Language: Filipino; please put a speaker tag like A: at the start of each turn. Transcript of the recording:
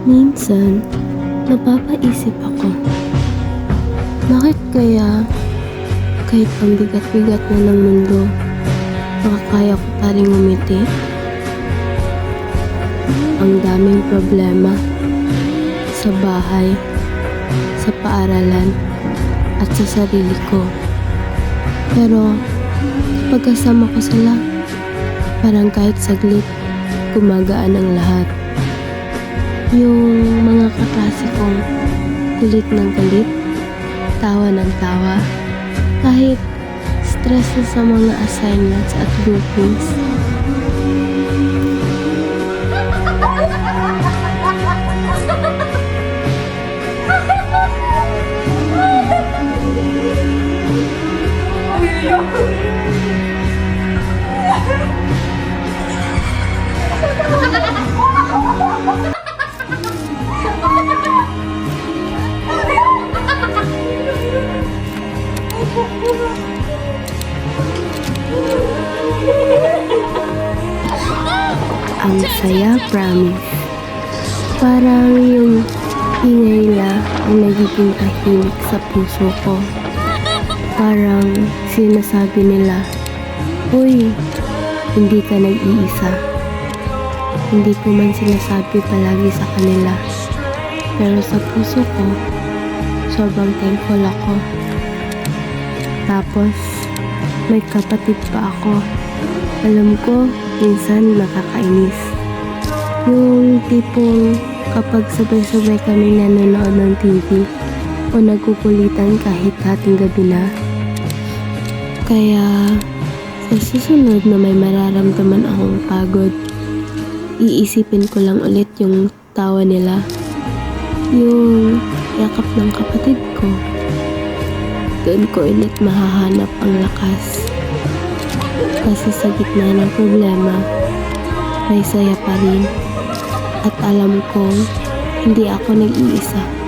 A: Minsan, napapaisip ako, bakit kaya kahit ang bigat-bigat na ng mundo, makakaya ko pa rin ngumiti? Ang daming problema sa bahay, sa paaralan, at sa sarili ko. Pero kapag kasama ko sila, parang kahit saglit, gumagaan ang lahat. Yung mga kaklase kong kulit ng galit, tawa ng tawa, kahit stress na sa mga assignments at groupings. Ang saya, promise. Parang yung ingay nila ang nagiging tahimik sa puso ko. Parang sinasabi nila, "Uy, hindi ka nag-iisa." Hindi ko man sinasabi palagi sa kanila, pero sa puso ko, sobrang thankful ako. Tapos, may kapatid pa ako. Alam ko, minsan nakakainis. Yung tipong kapag sabay-sabay kami nanonood ng TV o nagkukulitan kahit hating gabi na. Kaya, sa susunod na may mararamdaman akong pagod, iisipin ko lang ulit yung tawa nila. Yung yakap ng kapatid ko. Doon ko ulit mahahanap ang lakas. Kasi sa gitna ng problema, may saya pa rin. At alam kong hindi ako nag-iisa.